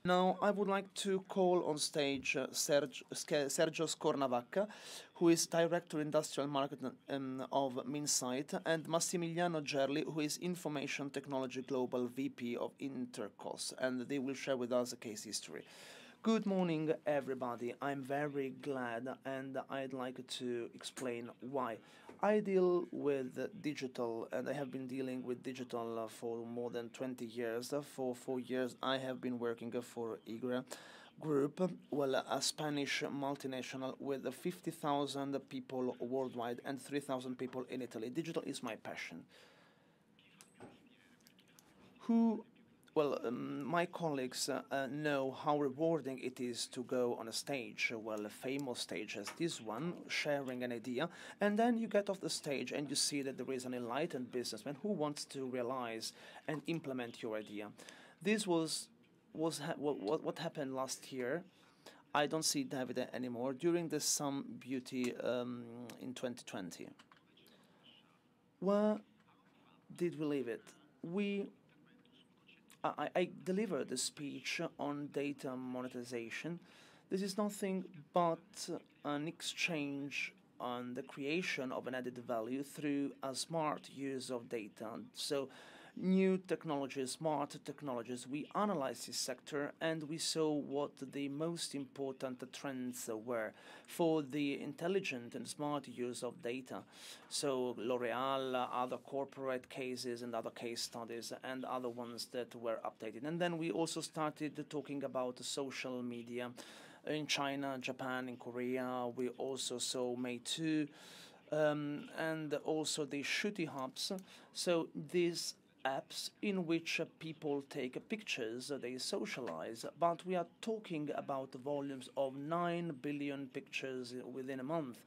Now, I would like to call on stage Sergio Scornavacca, who is Director Industrial Marketing of Minsight, and Massimiliano Gerli, who is Information Technology Global VP of Intercos, and they will share with us a case history. Good morning, everybody. I'm very glad, and I'd like to explain why. I deal with digital, and I have been dealing with digital for more than 20 years. For 4 years, I have been working for IGRE Group, well, a Spanish multinational with 50,000 people worldwide and 3,000 people in Italy. Digital is my passion. Who my colleagues know how rewarding it is to go on a stage, well, a famous stage as this one, sharing an idea, and then you get off the stage and you see that there is an enlightened businessman who wants to realize and implement your idea. This was what happened last year. I don't see David anymore during the Sun Beauty in 2020. Where did we leave it? I delivered a speech on data monetization. This is nothing but an exchange on the creation of an added value through a smart use of data. So, new technologies, smart technologies, we analyzed this sector and we saw what the most important trends were for the intelligent and smart use of data. So L'Oreal, other corporate cases and other case studies and other ones that were updated. And then we also started talking about social media in China, Japan, in Korea. We also saw Meitu and also the Shooty hubs. So these apps in which people take pictures, they socialize, but we are talking about volumes of 9 billion pictures within a month.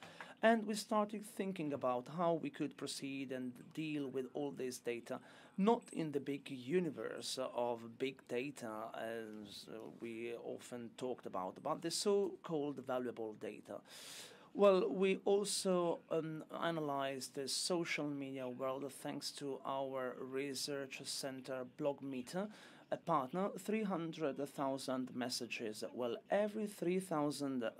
And we started thinking about how we could proceed and deal with all this data, not in the big universe of big data as we often talked about, but the so-called valuable data. Well, we also analyzed the social media world thanks to our research center Blogmeter, a partner, 300,000 messages. Well, every 3,000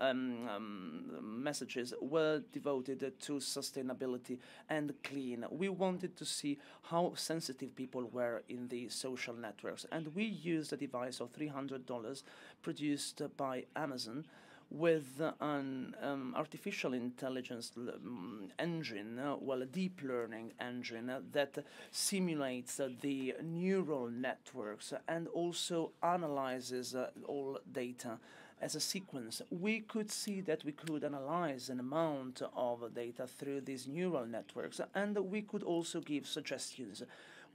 messages were devoted to sustainability and clean. We wanted to see how sensitive people were in the social networks, and we used a device of $300 produced by Amazon with an artificial intelligence engine, well, a deep learning engine that simulates the neural networks and also analyzes all data as a sequence. We could see that we could analyze an amount of data through these neural networks, and we could also give suggestions.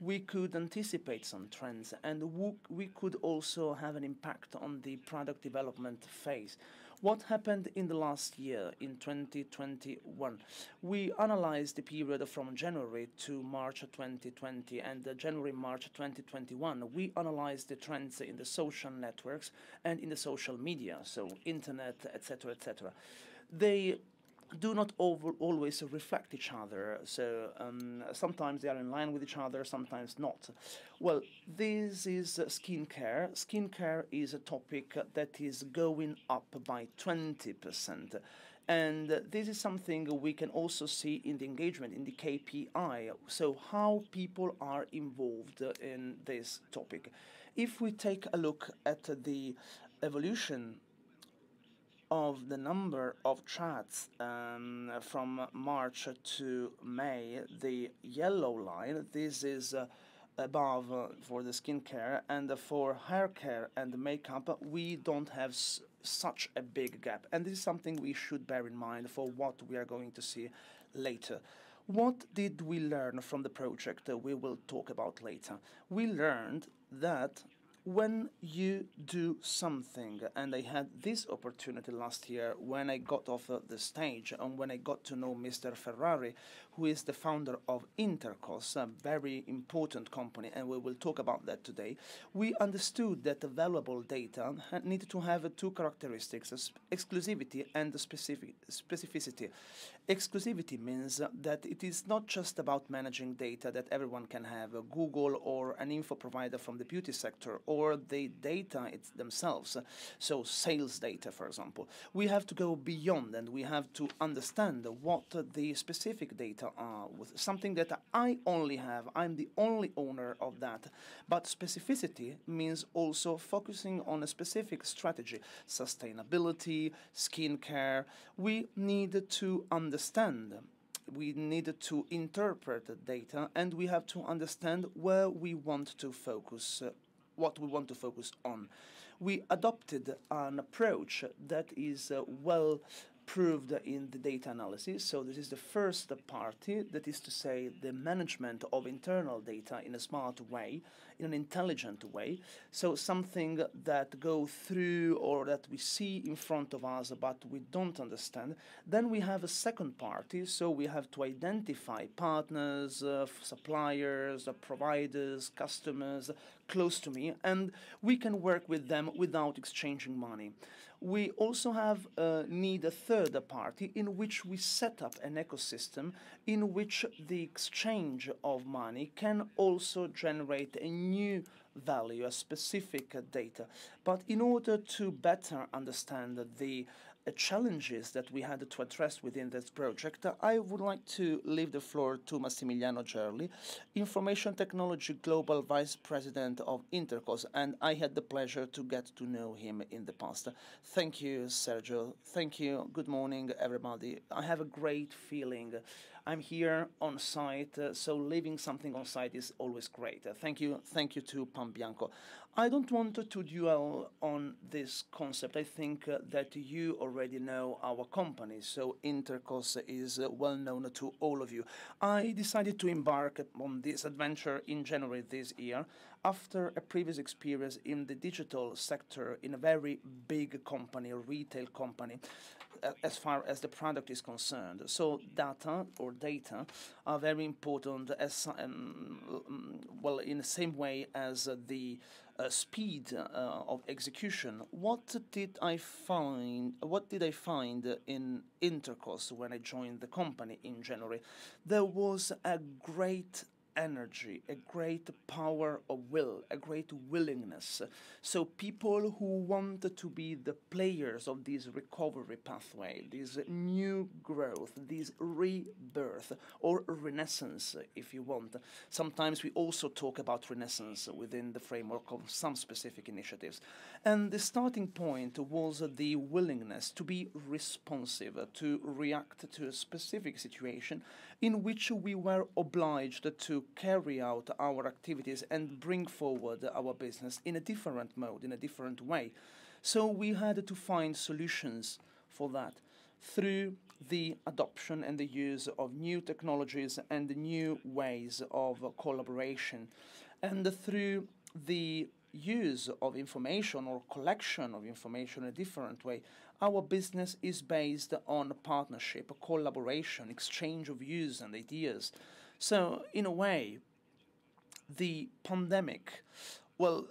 We could anticipate some trends, and we could also have an impact on the product development phase. What happened in the last year, in 2021? We analyzed the period from January to March 2020 and January-March 2021. We analyzed the trends in the social networks and in the social media, so internet, etc., etc. They do not always reflect each other, so sometimes they are in line with each other, sometimes not. Well, this is skincare. Skincare is a topic that is going up by 20%. And this is something we can also see in the engagement, in the KPI, so how people are involved in this topic. If we take a look at the evolution of the number of chats from March to May, the yellow line, this is above for the skincare, and for hair care and makeup, we don't have such a big gap. And this is something we should bear in mind for what we are going to see later. What did we learn from the project we will talk about later? We learned that when you do something, and I had this opportunity last year when I got off the stage and when I got to know Mr. Ferrari, who is the founder of Intercos, a very important company, and we will talk about that today. We understood that the valuable data needed to have two characteristics, exclusivity and specificity. Exclusivity means that it is not just about managing data that everyone can have, Google or an info provider from the beauty sector, or or the data themselves, so sales data, for example. We have to go beyond, and we have to understand what the specific data are, with something that I only have. I'm the only owner of that. But specificity means also focusing on a specific strategy, sustainability, skincare. We need to understand, we need to interpret the data, and we have to understand where we want to focus, what we want to focus on. We adopted an approach that is well proved in the data analysis. So this is the first party, that is to say the management of internal data in a smart way, in an intelligent way. So something that go through or that we see in front of us but we don't understand. Then we have a second party, so we have to identify partners, suppliers, providers, customers close to me, and we can work with them without exchanging money. We also have need a third party in which we set up an ecosystem in which the exchange of money can also generate a new value, a specific data. But in order to better understand the challenges that we had to address within this project, I would like to leave the floor to Massimiliano Gerli, Information Technology Global Vice President of Intercos, and I had the pleasure to get to know him in the past. Thank you, Sergio. Thank you. Good morning, everybody. I have a great feeling. I'm here on site, so leaving something on site is always great. Thank you to Pan Bianco. I don't want to dwell on this concept. I think that you already know our company, so Intercos is well known to all of you. I decided to embark on this adventure in January this year after a previous experience in the digital sector in a very big company, a retail company, as far as the product is concerned. So data are very important as well, in the same way as the speed of execution. What did I find in Intercos when I joined the company in January? There was a great energy, a great power of will, a great willingness. So people who wanted to be the players of this recovery pathway, this new growth, this rebirth, or renaissance, if you want. Sometimes we also talk about renaissance within the framework of some specific initiatives. And the starting point was the willingness to be responsive, to react to a specific situation in which we were obliged to carry out our activities and bring forward our business in a different mode, in a different way. So we had to find solutions for that through the adoption and the use of new technologies and new ways of collaboration, and through the use of information or collection of information in a different way. Our business is based on partnership, collaboration, exchange of views and ideas. So, in a way, the pandemic, well,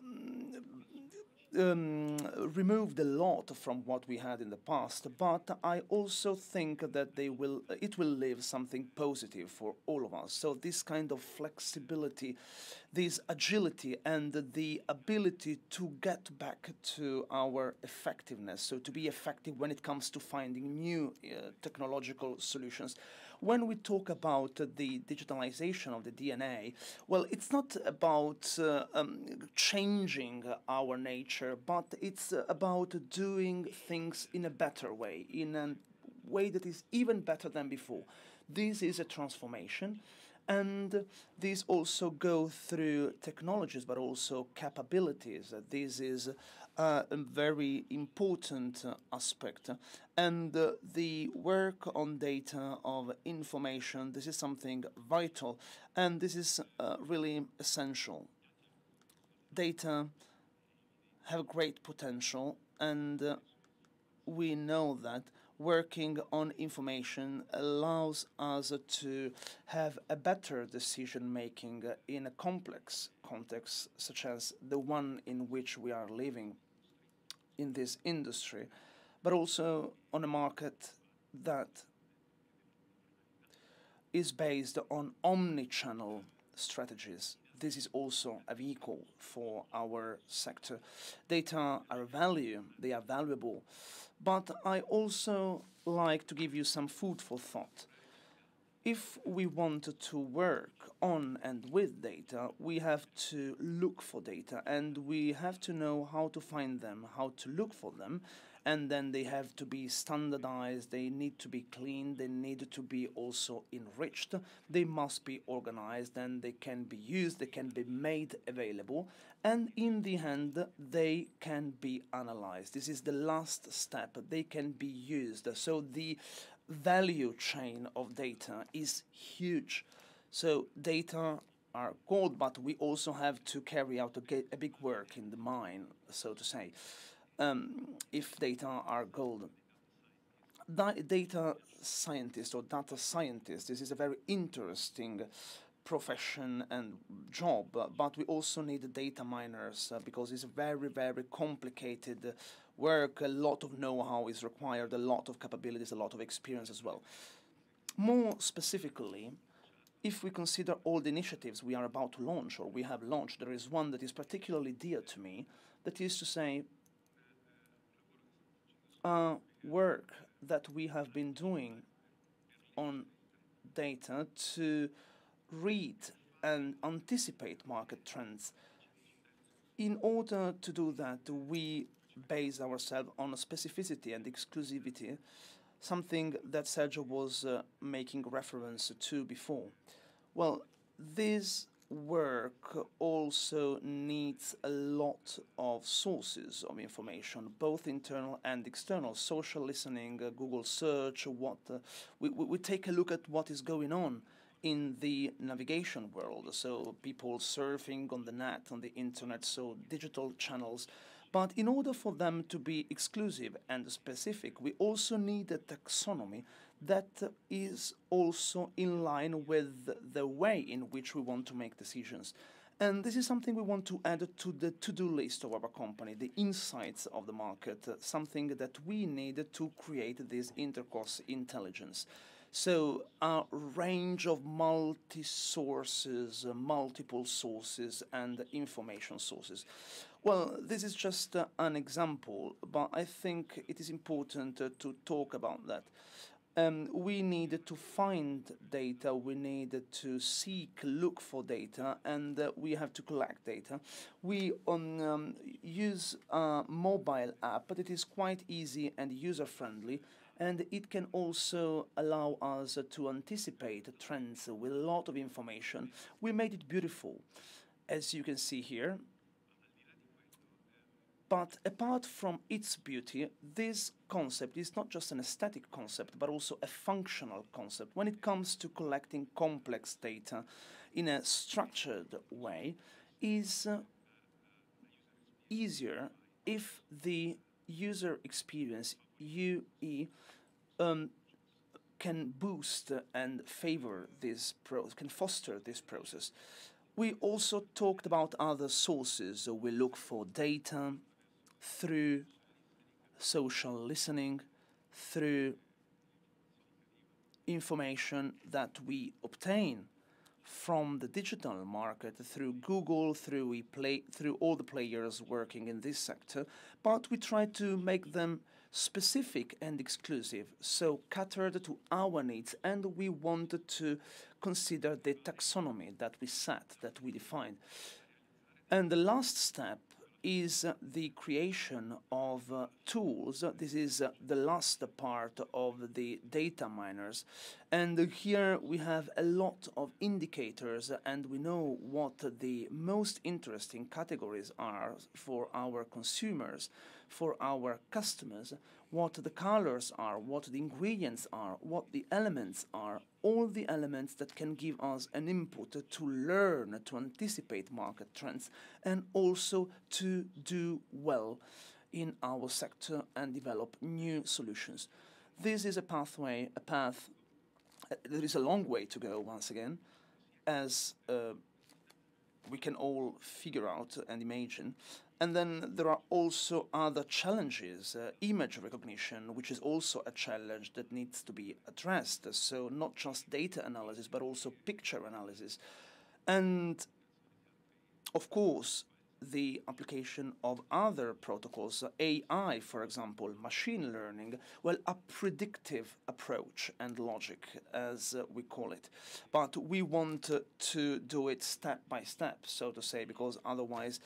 removed a lot from what we had in the past, but I also think that it will leave something positive for all of us. So this kind of flexibility, this agility, and the ability to get back to our effectiveness, so to be effective when it comes to finding new technological solutions. When we talk about the digitalization of the DNA, well, it's not about changing our nature, but it's about doing things in a better way, in a way that is even better than before. This is a transformation, and these also go through technologies, but also capabilities. This is a very important aspect. And the work on data of information, this is something vital, and this is really essential. Data have great potential, and we know that working on information allows us to have a better decision making in a complex context such as the one in which we are living in this industry, but also on a market that is based on omni-channel strategies. this is also a vehicle for our sector. Data are a value, they are valuable, but I also like to give you some food for thought. If we want to work on and with data, we have to look for data and we have to know how to find them, how to look for them, and then they have to be standardized, they need to be clean, they need to be also enriched, they must be organized and they can be used, they can be made available, and in the end they can be analyzed. This is the last step, they can be used. So the value chain of data is huge. So data are gold, but we also have to carry out a big work in the mine, so to say. If data are gold, data scientist or data scientist, this is a very interesting profession and job, but we also need data miners because it's a very, very complicated work. A lot of know-how is required, a lot of capabilities, a lot of experience as well. More specifically, if we consider all the initiatives we are about to launch or we have launched, there is one that is particularly dear to me, that is to say, work that we have been doing on data to read and anticipate market trends. In order to do that, we base ourselves on specificity and exclusivity, something that Sergio was making reference to before. Well, this work also needs a lot of sources of information, both internal and external. Social listening, Google search, we take a look at what is going on in the navigation world, so people surfing on the net, on the internet, so digital channels. But in order for them to be exclusive and specific, we also need a taxonomy that is also in line with the way in which we want to make decisions. And this is something we want to add to the to-do list of our company, the insights of the market, something that we need to create this intercourse intelligence. So a range of multi-sources, multiple sources and information sources. Well, this is just an example, but I think it is important to talk about that. We need to find data, we need to look for data, and we have to collect data. We use a mobile app, but it is quite easy and user-friendly, and it can also allow us to anticipate trends with a lot of information. We made it beautiful, as you can see here. But apart from its beauty, this concept is not just an aesthetic concept, but also a functional concept. When it comes to collecting complex data in a structured way, is easier if the user experience, UE, can boost and favor this can foster this process. We also talked about other sources. We look for data through social listening, through information that we obtain from the digital market, through Google, through all the players working in this sector, but we try to make them specific and exclusive, so catered to our needs, and we wanted to consider the taxonomy that we set, that we defined. And the last step is the creation of tools. This is the last part of the data miners. And here we have a lot of indicators, and we know what the most interesting categories are for our consumers, for our customers, what the colors are, what the ingredients are, what the elements are, all the elements that can give us an input to learn, to anticipate market trends, and also to do well in our sector and develop new solutions. This is a pathway, a path. There is a long way to go, once again, as we can all figure out and imagine. And then there are also other challenges, image recognition, which is also a challenge that needs to be addressed. So not just data analysis, but also picture analysis. And Of course, the application of other protocols, AI, for example, machine learning, well, a predictive approach and logic, as we call it. But we want to do it step by step, so to say, because otherwise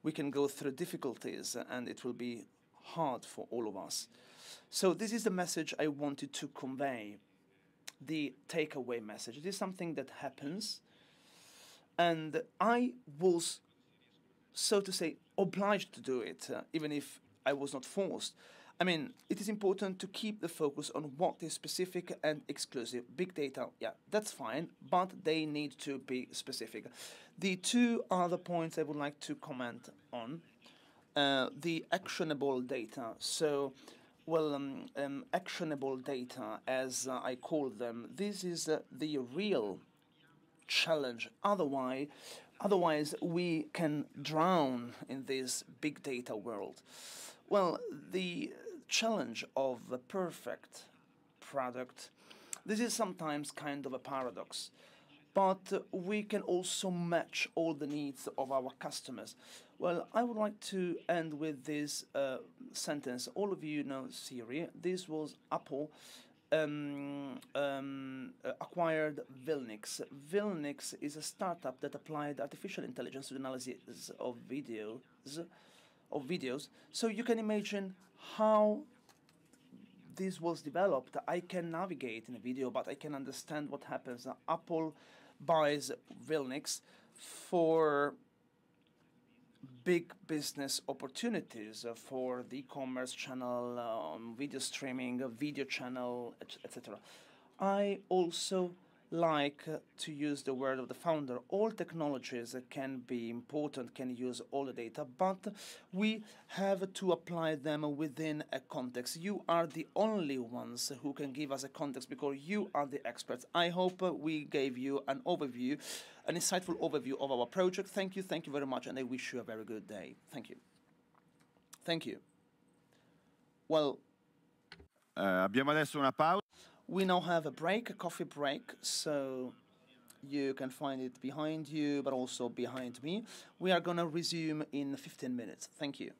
we can go through difficulties and it will be hard for all of us. So this is the message I wanted to convey, the takeaway message. It is something that happens, and I was, so to say, obliged to do it, even if I was not forced. I mean, it is important to keep the focus on what is specific and exclusive. Big data, yeah, that's fine, but they need to be specific. The two other points I would like to comment on, the actionable data. So, well, actionable data, as I call them, this is the real challenge. Otherwise, we can drown in this big data world. Well, the challenge of the perfect product, this is sometimes kind of a paradox, but we can also match all the needs of our customers. Well, I would like to end with this sentence. All of you know Siri. This was Apple acquired Vilnix. Vilnix is a startup that applied artificial intelligence to the analysis of videos. So you can imagine how this was developed. I can navigate in a video, but I can understand what happens. Apple buys Vilnix for big business opportunities, for the e-commerce channel, video streaming, video channel, etc. I also like to use the word of the founder. All technologies can be important, can use all the data, but we have to apply them within a context. You are the only ones who can give us a context because you are the experts. I hope we gave you an overview, an insightful overview of our project. Thank you very much, and I wish you a very good day. Thank you. Thank you. Well, abbiamo adesso una pausa. We now have a break, a coffee break, so you can find it behind you, but also behind me. We are going to resume in 15 minutes. Thank you.